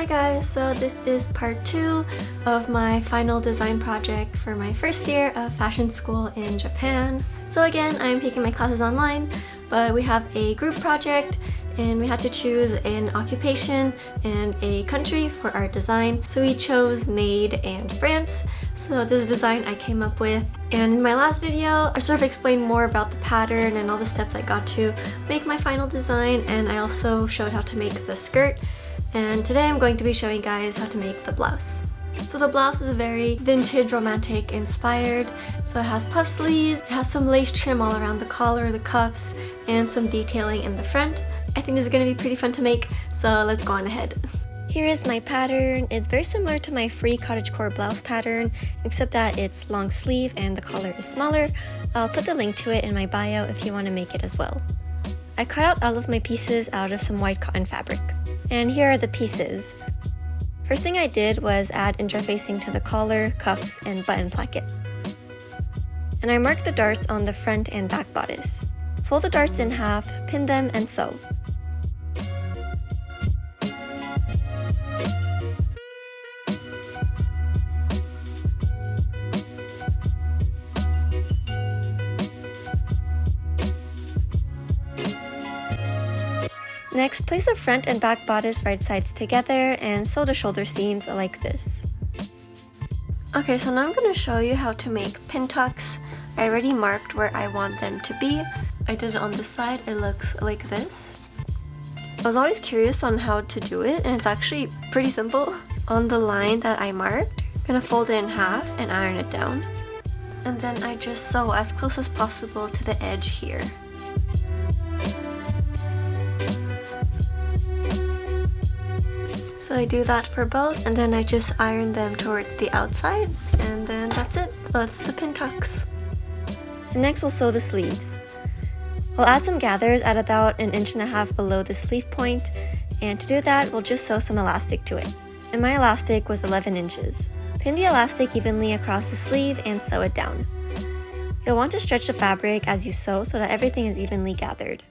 guys, so this is part 2 of my final design project for my first year of fashion school in Japan. So again, I'm taking my classes online, but we have a group project and we had to choose an occupation and a country for our design. So we chose Maid and France. So this is the design I came up with. And in my last video, I sort of explained more about the pattern and all the steps I got to make my final design, and I also showed how to make the skirt. And today I'm going to be showing you guys how to make the blouse. So the blouse is very vintage romantic inspired. So it has puff sleeves, it has some lace trim all around the collar, the cuffs, and some detailing in the front. I think this is going to be pretty fun to make, so let's go on ahead. Here is my pattern. It's very similar to my free cottagecore blouse pattern, except that it's long sleeve and the collar is smaller. I'll put the link to it in my bio if you want to make it as well. I cut out all of my pieces out of some white cotton fabric. And here are the pieces. First thing I did was add interfacing to the collar, cuffs, and button placket. And I marked the darts on the front and back bodice. Fold the darts in half, pin them, and sew. Next, place the front and back bodice right sides together and sew the shoulder seams like this. Okay, so now I'm going to show you how to make pin tucks. I already marked where I want them to be. I did it on the side. It looks like this. I was always curious on how to do it, and it's actually pretty simple. On the line that I marked, I'm going to fold it in half and iron it down. And then I just sew as close as possible to the edge here. So I do that for both, and then I just iron them towards the outside, and then that's it. That's the pin tucks. And next we'll sew the sleeves. We'll add some gathers at about 1.5 inches below the sleeve point, and to do that we'll just sew some elastic to it. And my elastic was 11 inches. Pin the elastic evenly across the sleeve and sew it down. You'll want to stretch the fabric as you sew so that everything is evenly gathered.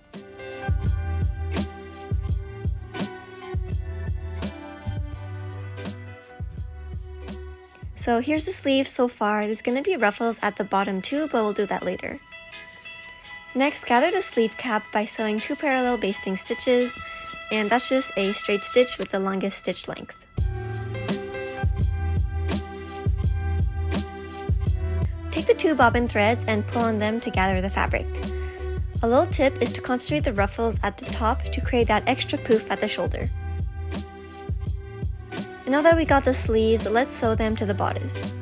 So here's the sleeve so far. There's going to be ruffles at the bottom too, but we'll do that later. Next, gather the sleeve cap by sewing 2 parallel basting stitches, and that's just a straight stitch with the longest stitch length. Take the 2 bobbin threads and pull on them to gather the fabric. A little tip is to concentrate the ruffles at the top to create that extra poof at the shoulder. And now that we got the sleeves, let's sew them to the bodice.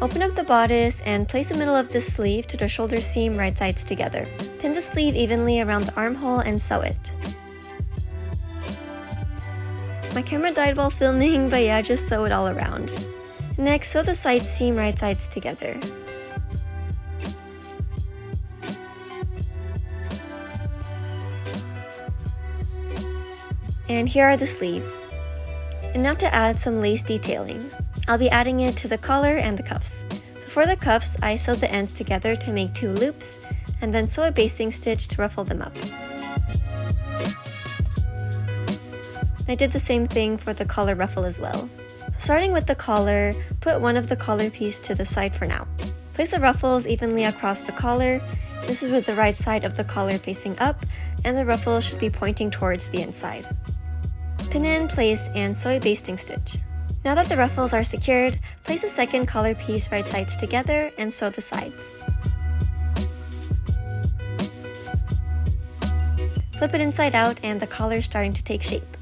Open up the bodice and place the middle of the sleeve to the shoulder seam right sides together. Pin the sleeve evenly around the armhole and sew it. My camera died while filming, but yeah, just sew it all around. Next, sew the side seam right sides together. And here are the sleeves. And now to add some lace detailing. I'll be adding it to the collar and the cuffs. So for the cuffs, I sewed the ends together to make 2 loops, and then sew a basting stitch to ruffle them up. I did the same thing for the collar ruffle as well. So starting with the collar, put one of the collar piece to the side for now. Place the ruffles evenly across the collar. This is with the right side of the collar facing up, and the ruffle should be pointing towards the inside. Pin it in place and sew a basting stitch. Now that the ruffles are secured, place a second collar piece right sides together and sew the sides. Flip it inside out and the collar is starting to take shape.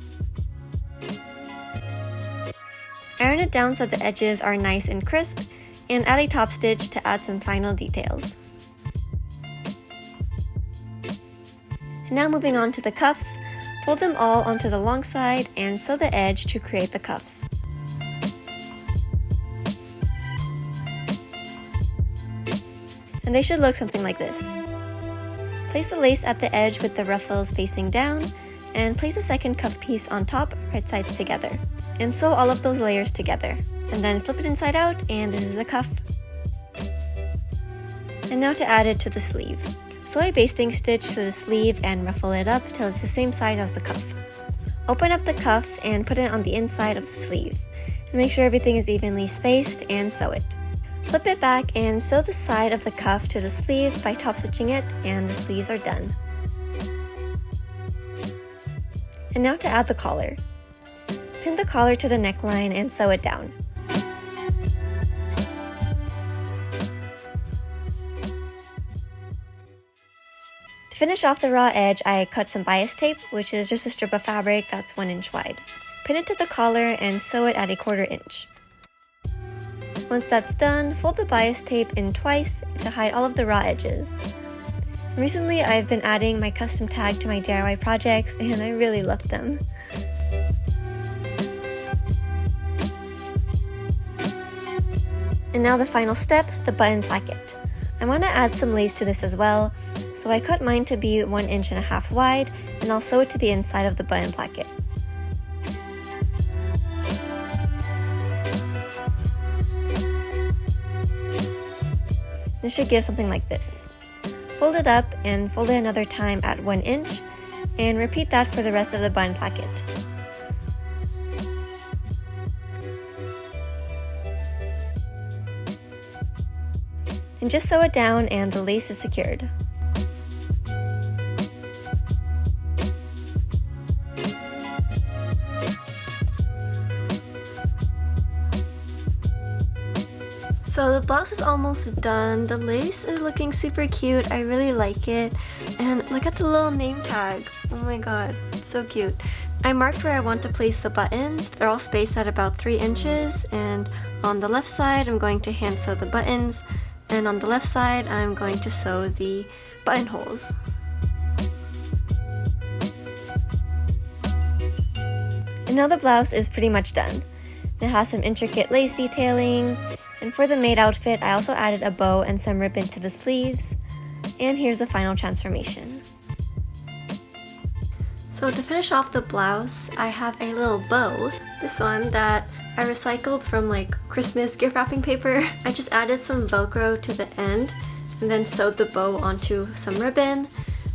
Iron it down so the edges are nice and crisp, and add a top stitch to add some final details. And now moving on to the cuffs. Fold them all onto the long side and sew the edge to create the cuffs. And they should look something like this. Place the lace at the edge with the ruffles facing down, and place a second cuff piece on top, right sides together. And sew all of those layers together. And then flip it inside out, and this is the cuff. And now to add it to the sleeve. Sew a basting stitch to the sleeve and ruffle it up till it's the same size as the cuff. Open up the cuff and put it on the inside of the sleeve. And make sure everything is evenly spaced and sew it. Flip it back and sew the side of the cuff to the sleeve by top stitching it, and the sleeves are done. And now to add the collar. Pin the collar to the neckline and sew it down. To finish off the raw edge, I cut some bias tape, which is just a strip of fabric that's 1 inch wide. Pin it to the collar and sew it at 1/4 inch. Once that's done, fold the bias tape in twice to hide all of the raw edges. Recently, I've been adding my custom tag to my DIY projects, and I really love them. And now the final step, the button placket. I want to add some lace to this as well, so I cut mine to be 1.5 inches wide, and I'll sew it to the inside of the button placket. This should give something like this. Fold it up and fold it another time at 1 inch, and repeat that for the rest of the button placket. And just sew it down and the lace is secured. So the blouse is almost done. The lace is looking super cute. I really like it. And look at the little name tag. Oh my god, it's so cute. I marked where I want to place the buttons. They're all spaced at about 3 inches, and on the left side I'm going to hand sew the buttons, and on the left side I'm going to sew the buttonholes. And now the blouse is pretty much done. It has some intricate lace detailing, and for the maid outfit I also added a bow and some ribbon to the sleeves. And here's the final transformation. So to finish off the blouse, I have a little bow. This one that I recycled from like Christmas gift wrapping paper. I just added some Velcro to the end and then sewed the bow onto some ribbon,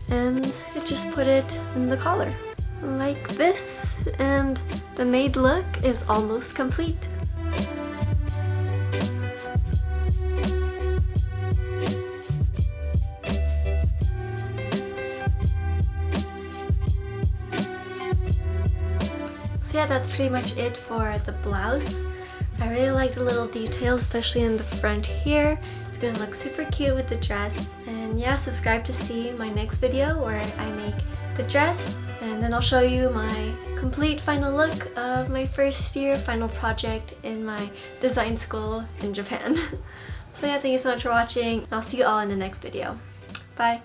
and I just put it in the collar like this, and the maid look is almost complete. So yeah, that's pretty much it for the blouse. I really like the little details, especially in the front here. It's gonna look super cute with the dress. And yeah, subscribe to see my next video where I make the dress, and then I'll show you my complete final look of my first year final project in my design school in Japan. So yeah, thank you so much for watching. I'll see you all in the next video. Bye!